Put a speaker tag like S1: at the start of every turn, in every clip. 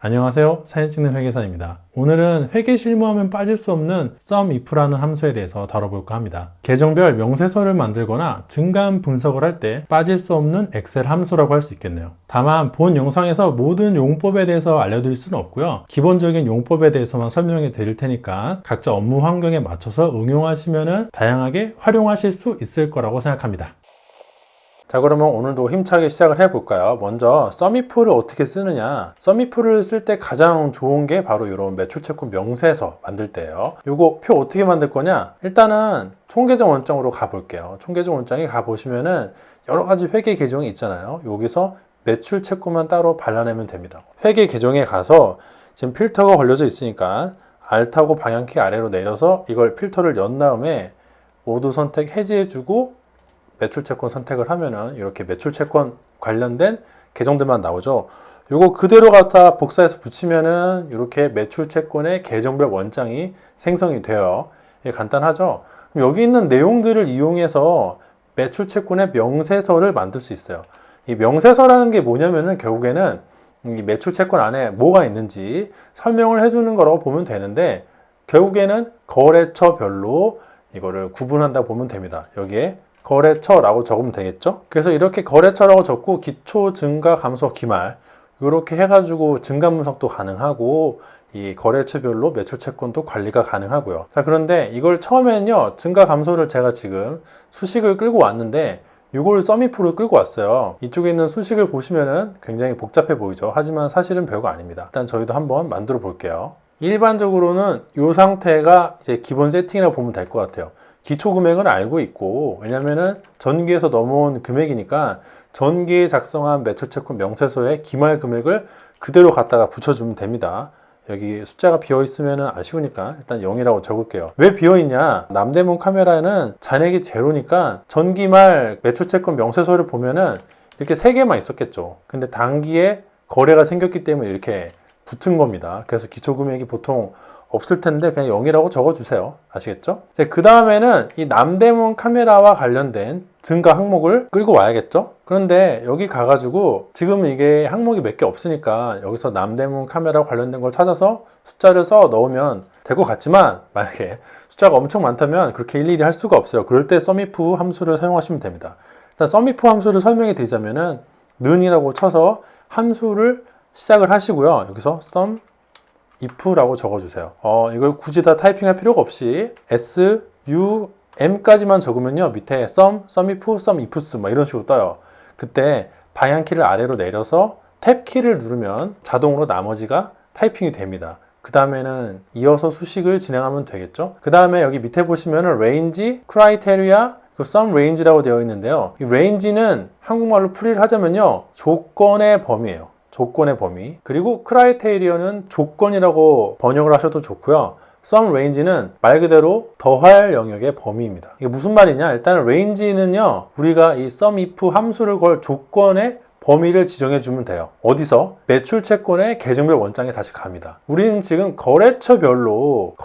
S1: 안녕하세요. 사진 찍는 회계사입니다. 오늘은 회계 실무하면 빠질 수 없는 SUMIF라는 함수에 대해서 다뤄볼까 합니다. 계정별 명세서를 만들거나 증감 분석을 할 때 빠질 수 없는 엑셀 함수라고 할 수 있겠네요. 다만 본 영상에서 모든 용법에 대해서 알려드릴 수는 없고요. 기본적인 용법에 대해서만 설명해 드릴 테니까 각자 업무 환경에 맞춰서 응용하시면 다양하게 활용하실 수 있을 거라고 생각합니다. 자, 그러면 오늘도 힘차게 시작을 해볼까요? 먼저 SUMIF를 어떻게 쓰느냐. SUMIF를 쓸 때 가장 좋은 게 바로 이런 매출채권 명세서 만들 때예요. 요거 표 어떻게 만들 거냐? 일단은 총계정 원장으로 가볼게요. 총계정 원장에 가보시면은 여러 가지 회계 계정이 있잖아요. 여기서 매출채권만 따로 발라내면 됩니다. 회계 계정에 가서 지금 필터가 걸려져 있으니까 Alt하고 방향키 아래로 내려서 이걸 필터를 연 다음에 모두 선택 해제해주고 매출채권 선택을 하면은 이렇게 매출채권 관련된 계정들만 나오죠. 요거 그대로 갖다 복사해서 붙이면은 이렇게 매출채권의 계정별 원장이 생성이 돼요. 이게 간단하죠? 그럼 여기 있는 내용들을 이용해서 매출채권의 명세서를 만들 수 있어요. 이 명세서라는 게 뭐냐면은 결국에는 이 매출채권 안에 뭐가 있는지 설명을 해주는 거라고 보면 되는데, 결국에는 거래처별로 이거를 구분한다 보면 됩니다. 여기에 거래처라고 적으면 되겠죠. 그래서 이렇게 거래처라고 적고 기초 증가 감소 기말 이렇게 해가지고 증감 분석도 가능하고 이 거래처별로 매출채권도 관리가 가능하고요. 자, 그런데 이걸 처음에는요, 증가 감소를 제가 지금 수식을 끌고 왔는데 이걸 SUMIF로 끌고 왔어요. 이쪽에 있는 수식을 보시면은 굉장히 복잡해 보이죠. 하지만 사실은 별거 아닙니다. 일단 저희도 한번 만들어 볼게요. 일반적으로는 이 상태가 이제 기본 세팅이라고 보면 될 것 같아요. 기초 금액은 알고 있고, 왜냐면은 전기에서 넘어온 금액이니까 전기에 작성한 매출채권 명세서에 기말 금액을 그대로 갖다가 붙여주면 됩니다. 여기 숫자가 비어 있으면 아쉬우니까 일단 0이라고 적을게요. 왜 비어 있냐? 남대문 카메라는 잔액이 제로니까 전기말 매출채권 명세서를 보면은 이렇게 3개만 있었겠죠. 근데 단기에 거래가 생겼기 때문에 이렇게 붙은 겁니다. 그래서 기초 금액이 보통 없을 텐데 그냥 0이라고 적어주세요. 아시겠죠? 그 다음에는 이 남대문 카메라와 관련된 증가 항목을 끌고 와야겠죠? 그런데 여기 가가지고 지금 이게 항목이 몇 개 없으니까 여기서 남대문 카메라와 관련된 걸 찾아서 숫자를 써 넣으면 될 것 같지만, 만약에 숫자가 엄청 많다면 그렇게 일일이 할 수가 없어요. 그럴 때 SUMIF 함수를 사용하시면 됩니다. 일단 SUMIF 함수를 설명해 드리자면은 는이라고 쳐서 함수를 시작을 하시고요. 여기서 SUMIF라고 적어주세요. 이걸 굳이 다 타이핑할 필요가 없이 SUM까지만 적으면요, 밑에 SUMIF, SUMIFs 막 이런 식으로 떠요. 그때 방향키를 아래로 내려서 탭키를 누르면 자동으로 나머지가 타이핑이 됩니다. 그 다음에는 이어서 수식을 진행하면 되겠죠. 그 다음에 여기 밑에 보시면은 range, criteria, sum range라고 되어 있는데요. 이 range는 한국말로 풀이를 하자면요, 조건의 범위예요. 조건의 범위. 그리고 크라이테리어는 조건이라고 번역을 하셔도 좋고요. sum range는 말 그대로 더할 영역의 범위입니다. 이게 무슨 말이냐? 일단 range는요, 우리가 이 SUMIF 함수를 걸 조건의 범위를 지정해 주면 돼요. 어디서? 매출채권의 계정별 원장에 다시 갑니다. 우리는 지금 거래처별로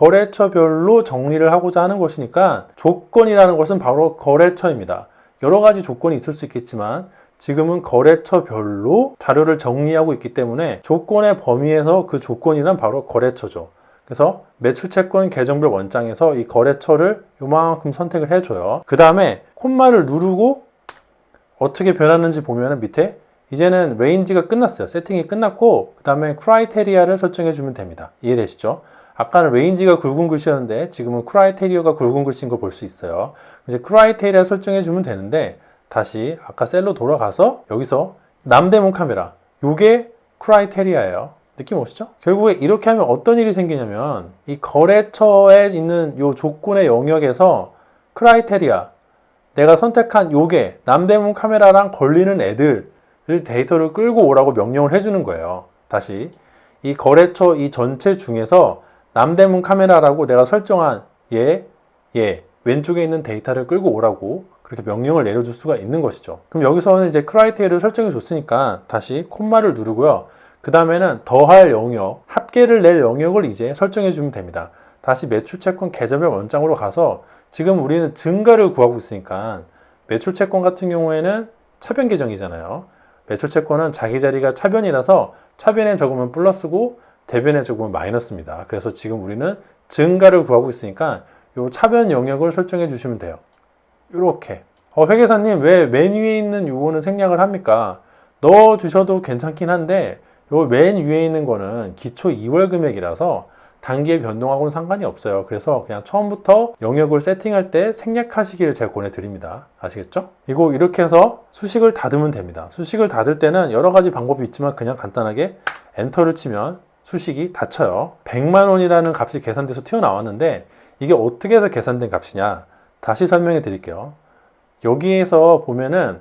S1: 정리를 하고자 하는 것이니까 조건이라는 것은 바로 거래처입니다. 여러 가지 조건이 있을 수 있겠지만 지금은 거래처별로 자료를 정리하고 있기 때문에 조건의 범위에서 그 조건이란 바로 거래처죠. 그래서 매출채권 계정별 원장에서 이 거래처를 요만큼 선택을 해줘요. 그 다음에 콤마를 누르고 어떻게 변하는지 보면 밑에 이제는 레인지가 끝났어요. 세팅이 끝났고 그 다음에 크라이테리아를 설정해 주면 됩니다. 이해되시죠? 아까는 레인지가 굵은 글씨였는데 지금은 크라이테리아가 굵은 글씨인 걸 볼 수 있어요. 이제 크라이테리아 설정해 주면 되는데, 다시 아까 셀로 돌아가서 여기서 남대문 카메라, 요게 크라이테리아예요. 느낌 오시죠? 결국에 이렇게 하면 어떤 일이 생기냐면 이 거래처에 있는 요 조건의 영역에서 크라이테리아, 내가 선택한 요게 남대문 카메라랑 걸리는 애들 데이터를 끌고 오라고 명령을 해주는 거예요. 다시 이 거래처 이 전체 중에서 남대문 카메라라고 내가 설정한 얘 왼쪽에 있는 데이터를 끌고 오라고 그렇게 명령을 내려줄 수가 있는 것이죠. 그럼 여기서는 이제 크라이테리아를 설정해 줬으니까 다시 콤마를 누르고요. 그 다음에는 더할 영역, 합계를 낼 영역을 이제 설정해 주면 됩니다. 다시 매출채권 계정별 원장으로 가서 지금 우리는 증가를 구하고 있으니까 매출채권 같은 경우에는 차변 계정이잖아요. 매출채권은 자기 자리가 차변이라서 차변에 적으면 플러스고 대변에 적으면 마이너스입니다. 그래서 지금 우리는 증가를 구하고 있으니까 요 차변 영역을 설정해 주시면 돼요. 이렇게. 회계사님 왜 맨 위에 있는 요거는 생략을 합니까? 넣어 주셔도 괜찮긴 한데 요 맨 위에 있는 거는 기초 2월 금액이라서 단기의 변동하고는 상관이 없어요. 그래서 그냥 처음부터 영역을 세팅할 때 생략하시기를 제가 권해드립니다. 아시겠죠? 이거 이렇게 해서 수식을 닫으면 됩니다. 수식을 닫을 때는 여러 가지 방법이 있지만 그냥 간단하게 엔터를 치면 수식이 닫혀요. 100만 원이라는 값이 계산돼서 튀어나왔는데 이게 어떻게 해서 계산된 값이냐? 다시 설명해 드릴게요. 여기에서 보면은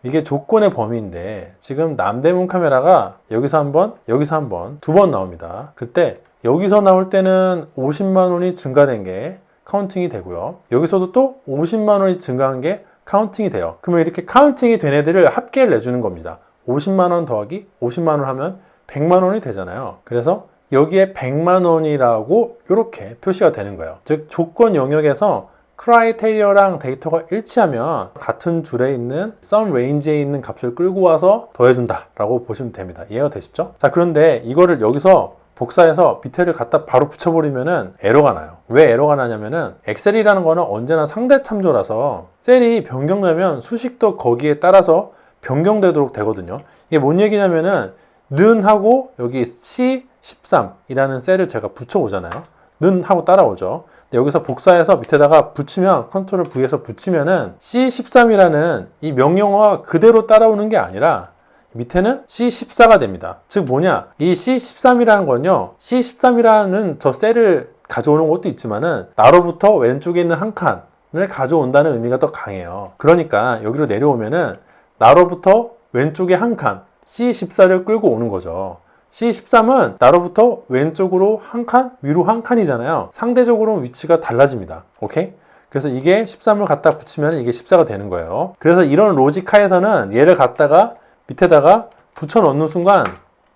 S1: 이게 조건의 범위인데 지금 남대문 카메라가 여기서 한 번, 여기서 한 번, 두 번 나옵니다. 그때 여기서 나올 때는 50만 원이 증가된 게 카운팅이 되고요. 여기서도 또 50만 원이 증가한 게 카운팅이 돼요. 그러면 이렇게 카운팅이 된 애들을 합계를 내주는 겁니다. 50만 원 더하기 50만 원 하면 100만 원이 되잖아요. 그래서 여기에 100만 원이라고 이렇게 표시가 되는 거예요. 즉 조건 영역에서 크라이테리어랑 데이터가 일치하면 같은 줄에 있는 썸 레인지에 있는 값을 끌고 와서 더해준다 라고 보시면 됩니다. 이해가 되시죠? 자, 그런데 이거를 여기서 복사해서 밑에를 갖다 바로 붙여버리면은 에러가 나요. 왜 에러가 나냐면은 엑셀이라는 거는 언제나 상대 참조라서 셀이 변경되면 수식도 거기에 따라서 변경되도록 되거든요. 이게 뭔 얘기냐면은 는 하고 여기 C13이라는 셀을 제가 붙여보잖아요. 는 하고 따라오죠. 여기서 복사해서 밑에다가 붙이면 컨트롤 V에서 붙이면은 C13이라는 이 명령어가 그대로 따라오는 게 아니라 밑에는 C14가 됩니다. 즉 뭐냐? 이 C13이라는 건요. C13이라는 저 셀을 가져오는 것도 있지만은 나로부터 왼쪽에 있는 한 칸을 가져온다는 의미가 더 강해요. 그러니까 여기로 내려오면은 나로부터 왼쪽에 한 칸 C14를 끌고 오는 거죠. C13은 나로부터 왼쪽으로 한 칸, 위로 한 칸이잖아요. 상대적으로 위치가 달라집니다. 오케이? 그래서 이게 13을 갖다 붙이면 이게 14가 되는 거예요. 그래서 이런 로직하에서는 얘를 갖다가 밑에다가 붙여 넣는 순간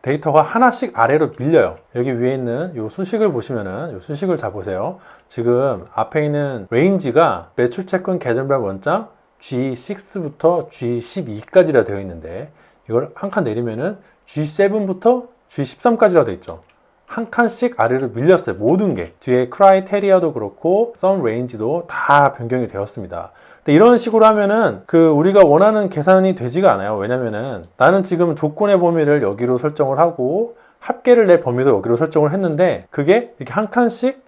S1: 데이터가 하나씩 아래로 밀려요. 여기 위에 있는 이 수식을 보시면은 이 수식을 잘 보세요. 지금 앞에 있는 레인지가 매출 채권 계정별 원장 G6부터 G12까지라 되어 있는데 이걸 한 칸 내리면은 G7부터 G13까지라 되어 있죠. 한 칸씩 아래로 밀렸어요. 모든 게. 뒤에 크라이테리아도 그렇고 썸 레인지도 다 변경이 되었습니다. 근데 이런 식으로 하면은 우리가 원하는 계산이 되지가 않아요. 왜냐면은 나는 지금 조건의 범위를 여기로 설정을 하고 합계를 낼 범위도 여기로 설정을 했는데 그게 이렇게 한 칸씩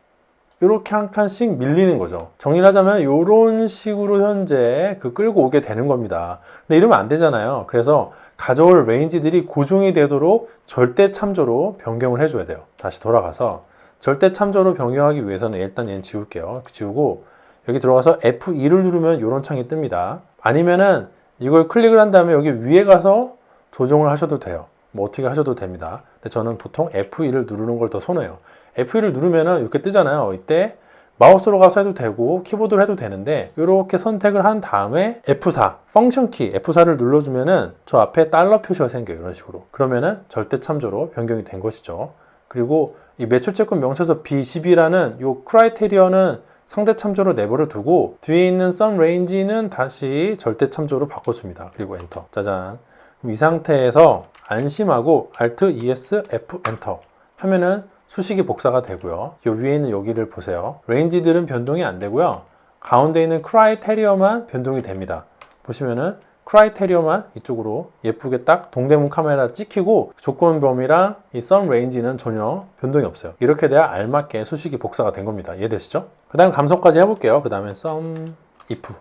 S1: 이렇게 한 칸씩 밀리는 거죠. 정리를 하자면 이런 식으로 현재 끌고 오게 되는 겁니다. 근데 이러면 안 되잖아요. 그래서 가져올 레인지들이 고정이 되도록 절대 참조로 변경을 해줘야 돼요. 다시 돌아가서 절대 참조로 변경하기 위해서는 일단 얘는 지울게요. 지우고 여기 들어가서 F2를 누르면 이런 창이 뜹니다. 아니면은 이걸 클릭을 한 다음에 여기 위에 가서 조정을 하셔도 돼요. 뭐 어떻게 하셔도 됩니다. 근데 저는 보통 F2를 누르는 걸 더 선호해요. F2를 누르면은 이렇게 뜨잖아요. 이때 마우스로 가서 해도 되고 키보드로 해도 되는데 이렇게 선택을 한 다음에 F4 펑션 키 F4를 눌러주면은 저 앞에 달러 표시가 생겨요. 이런 식으로. 그러면은 절대 참조로 변경이 된 것이죠. 그리고 이 매출채권 명세서 B12라는 이 크라이테리어는 상대 참조로 내버려 두고 뒤에 있는 썸 레인지는 다시 절대 참조로 바꿔줍니다. 그리고 엔터. 짜잔. 그럼 이 상태에서 안심하고 Alt ES F 엔터 하면은 수식이 복사가 되고요. 요 위에 있는 여기를 보세요. 레인지들은 변동이 안 되고요. 가운데 있는 크라이테리어만 변동이 됩니다. 보시면은 크라이테리어만 이쪽으로 예쁘게 딱 동대문 카메라 찍히고 조건 범위랑 이 썸 레인지는 전혀 변동이 없어요. 이렇게 돼야 알맞게 수식이 복사가 된 겁니다. 이해되시죠? 그 다음 감소까지 해볼게요. 그 다음에 썸 if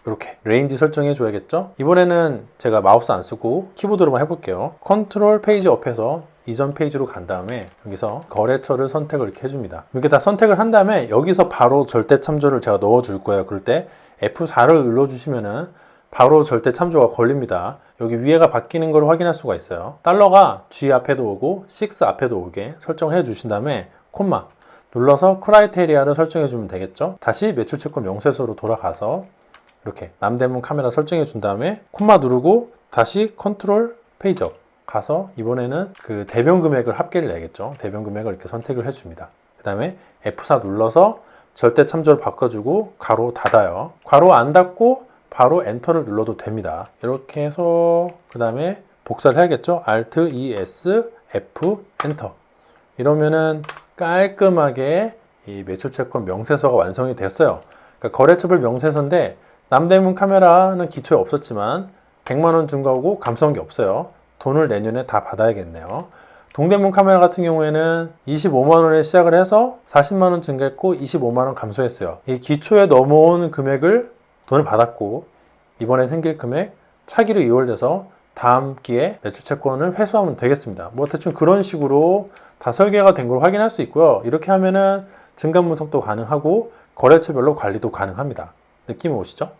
S1: 이렇게 레인지 설정해 줘야겠죠? 이번에는 제가 마우스 안 쓰고 키보드로만 해볼게요. 컨트롤 페이지 업에서 이전 페이지로 간 다음에 여기서 거래처를 선택을 이렇게 해줍니다. 이렇게 다 선택을 한 다음에 여기서 바로 절대 참조를 제가 넣어 줄 거예요. 그럴 때 F4를 눌러주시면은 바로 절대 참조가 걸립니다. 여기 위에가 바뀌는 걸 확인할 수가 있어요. 달러가 G 앞에도 오고 6 앞에도 오게 설정해 주신 다음에 콤마 눌러서 크라이테리아를 설정해 주면 되겠죠. 다시 매출채권 명세서로 돌아가서 이렇게 남대문 카메라 설정해 준 다음에 콤마 누르고 다시 컨트롤 페이지 업 가서 이번에는 대변 금액을 합계를 내겠죠. 대변 금액을 이렇게 선택을 해줍니다. 그 다음에 F4 눌러서 절대 참조를 바꿔주고 괄호 닫아요. 괄호 안 닫고 바로 엔터를 눌러도 됩니다. 이렇게 해서 그 다음에 복사를 해야겠죠. Alt ES F 엔터. 이러면은 깔끔하게 이 매출채권 명세서가 완성이 됐어요. 그러니까 거래처별 명세서인데 남대문 카메라는 기초에 없었지만 100만원 증가하고 감소한 게 없어요. 돈을 내년에 다 받아야겠네요. 동대문 카메라 같은 경우에는 25만원에 시작을 해서 40만원 증가했고 25만원 감소했어요. 이 기초에 넘어온 금액을 돈을 받았고 이번에 생길 금액 차기로 이월돼서 다음 기에 매출채권을 회수하면 되겠습니다. 뭐 대충 그런 식으로 다 설계가 된 걸 확인할 수 있고요. 이렇게 하면은 증감 분석도 가능하고 거래처별로 관리도 가능합니다. 느낌이 오시죠?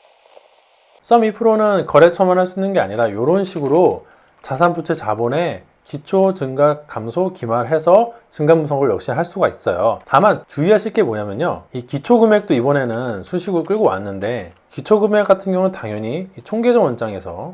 S1: 썸2프로는 거래처만 할 수 있는 게 아니라 이런 식으로 자산부채 자본에 기초 증가 감소 기말해서 증감 분석을 역시 할 수가 있어요. 다만 주의하실 게 뭐냐면요, 이 기초 금액도 이번에는 수식으로 끌고 왔는데 기초 금액 같은 경우는 당연히 이 총계정 원장에서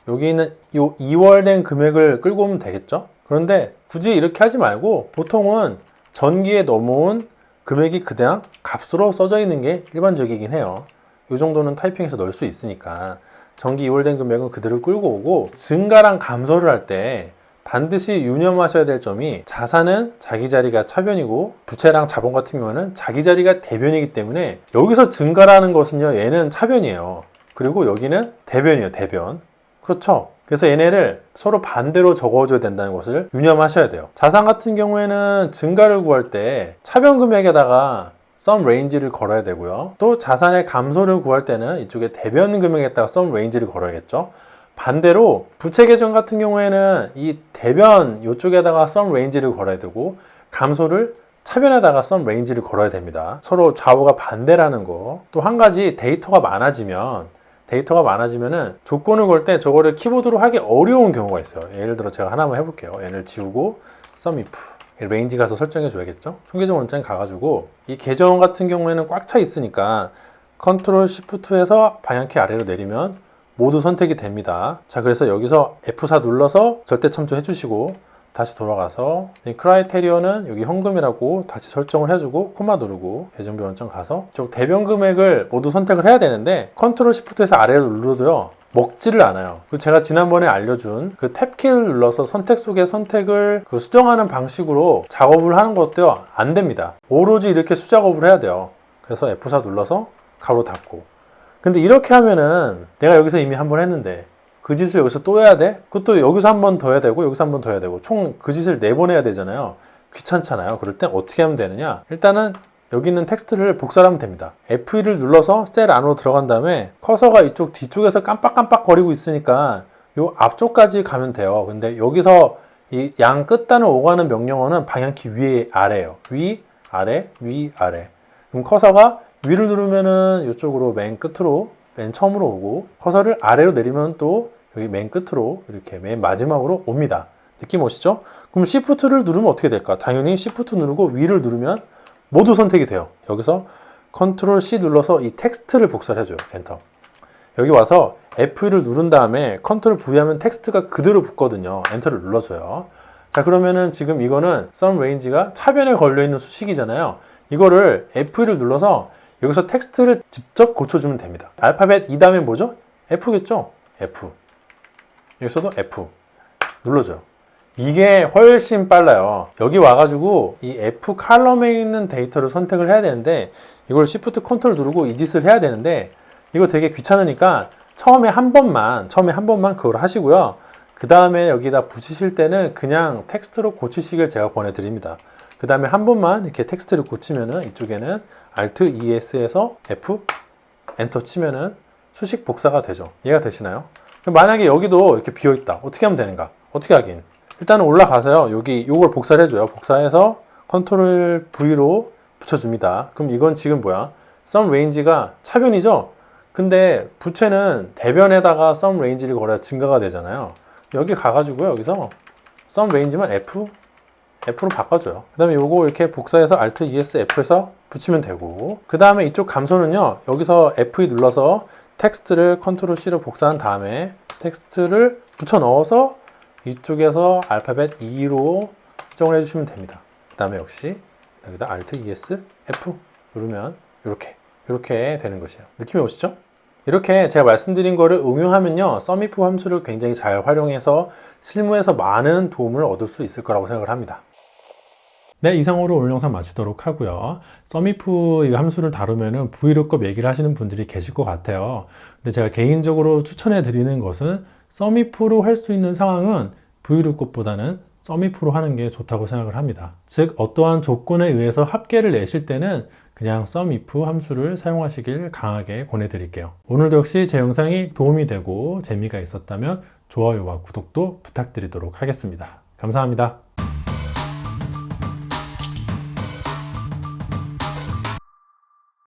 S1: 여기 있는 이 2월 된 금액을 끌고 오면 되겠죠. 그런데 굳이 이렇게 하지 말고 보통은 전기에 넘어온 금액이 그냥 값으로 써져 있는 게 일반적이긴 해요. 이 정도는 타이핑해서 넣을 수 있으니까 전기 2월 된 금액은 그대로 끌고 오고, 증가랑 감소를 할 때 반드시 유념하셔야 될 점이 자산은 자기 자리가 차변이고 부채랑 자본 같은 경우는 자기 자리가 대변이기 때문에 여기서 증가라는 것은요, 얘는 차변이에요. 그리고 여기는 대변이에요. 대변. 그렇죠. 그래서 얘네를 서로 반대로 적어줘야 된다는 것을 유념하셔야 돼요. 자산 같은 경우에는 증가를 구할 때 차변 금액에다가 썸 레인지를 걸어야 되고요. 또 자산의 감소를 구할 때는 이쪽에 대변 금액에다가 썸 레인지를 걸어야겠죠. 반대로 부채 계정 같은 경우에는 이 대변 이쪽에다가 썸 레인지를 걸어야 되고 감소를 차변에다가 썸 레인지를 걸어야 됩니다. 서로 좌우가 반대라는 거. 또 한 가지, 데이터가 많아지면은 조건을 걸 때 저거를 키보드로 하기 어려운 경우가 있어요. 예를 들어 제가 하나만 해볼게요. 얘를 지우고 썸 if 레인지 가서 설정해 줘야겠죠. 총계정 원장에 가가지고 이 계정 같은 경우에는 꽉 차 있으니까 컨트롤 시프트에서 방향키 아래로 내리면 모두 선택이 됩니다. 자, 그래서 여기서 F4 눌러서 절대 참조해 주시고 다시 돌아가서 이 크라이테리어는 여기 현금이라고 다시 설정을 해주고 코마 누르고 계정별 원점 가서 이쪽 대변 금액을 모두 선택을 해야 되는데 컨트롤 시프트에서 아래로 눌러도요 먹지를 않아요. 그리고 제가 지난번에 알려준 그 탭키를 눌러서 선택 속의 선택을 수정하는 방식으로 작업을 하는 것도요 안 됩니다. 오로지 이렇게 수작업을 해야 돼요. 그래서 F4 눌러서 가로 닫고. 근데 이렇게 하면은 내가 여기서 이미 한 번 했는데 그 짓을 여기서 또 해야 돼? 그것도 여기서 한 번 더 해야 되고 여기서 한 번 더 해야 되고 총 그 짓을 4번 해야 되잖아요. 귀찮잖아요. 그럴 땐 어떻게 하면 되느냐? 일단은 여기 있는 텍스트를 복사를 하면 됩니다. F2를 눌러서 셀 안으로 들어간 다음에 커서가 이쪽 뒤쪽에서 깜빡깜빡 거리고 있으니까 요 앞쪽까지 가면 돼요. 근데 여기서 이 양 끝단을 오가는 명령어는 방향키 위에 아래예요. 위, 아래, 위, 아래. 그럼 커서가 위를 누르면은 이쪽으로 맨 끝으로 맨 처음으로 오고 커서를 아래로 내리면 또 여기 맨 끝으로 이렇게 맨 마지막으로 옵니다. 느낌 오시죠? 그럼 Shift를 누르면 어떻게 될까? 당연히 Shift 누르고 위를 누르면 모두 선택이 돼요. 여기서 Ctrl C 눌러서 이 텍스트를 복사를 해줘요. 엔터. 여기 와서 F1을 누른 다음에 Ctrl V 하면 텍스트가 그대로 붙거든요. 엔터를 눌러줘요. 자, 그러면은 지금 이거는 썸 레인지가 차변에 걸려있는 수식이잖아요. 이거를 F1을 눌러서 여기서 텍스트를 직접 고쳐주면 됩니다. 알파벳 2 다음에 뭐죠? F겠죠? F. 여기서도 F. 눌러줘요. 이게 훨씬 빨라요. 여기 와가지고 이 F 칼럼에 있는 데이터를 선택을 해야 되는데 이걸 Shift Ctrl 누르고 이 짓을 해야 되는데 이거 되게 귀찮으니까 처음에 한 번만 그걸 하시고요. 그 다음에 여기다 붙이실 때는 그냥 텍스트로 고치시길 제가 권해드립니다. 그 다음에 한 번만 이렇게 텍스트를 고치면은 이쪽에는 Alt ES에서 F 엔터 치면은 수식 복사가 되죠. 이해가 되시나요? 만약에 여기도 이렇게 비어 있다. 어떻게 하면 되는가? 어떻게 하긴? 일단은 올라가서요. 여기 요걸 복사를 해줘요. 복사해서 컨트롤 V로 붙여줍니다. 그럼 이건 지금 뭐야? 썸 레인지가 차변이죠? 근데 부채는 대변에다가 썸 레인지를 걸어야 증가가 되잖아요. 여기 가가지고요. 여기서 썸 레인지만 F로 바꿔줘요. 그 다음에 요거 이렇게 복사해서 Alt ES F에서 붙이면 되고, 그 다음에 이쪽 감소는요, 여기서 F2 눌러서 텍스트를 Ctrl C로 복사한 다음에 텍스트를 붙여 넣어서 이쪽에서 알파벳 2로 수정을 해주시면 됩니다. 그 다음에 역시 여기다 Alt ES F 누르면 이렇게 되는 것이에요. 느낌이 오시죠? 이렇게 제가 말씀드린 거를 응용하면요, 썸이프 함수를 굉장히 잘 활용해서 실무에서 많은 도움을 얻을 수 있을 거라고 생각을 합니다. 네, 이상으로 오늘 영상 마치도록 하고요. 썸이프 이 함수를 다루면은 브이루컵 얘기를 하시는 분들이 계실 것 같아요. 근데 제가 개인적으로 추천해 드리는 것은 썸이프로 할 수 있는 상황은 브이루컵보다는 썸이프로 하는 게 좋다고 생각을 합니다. 즉, 어떠한 조건에 의해서 합계를 내실 때는 그냥 썸이프 함수를 사용하시길 강하게 권해드릴게요. 오늘도 역시 제 영상이 도움이 되고 재미가 있었다면 좋아요와 구독도 부탁드리도록 하겠습니다. 감사합니다.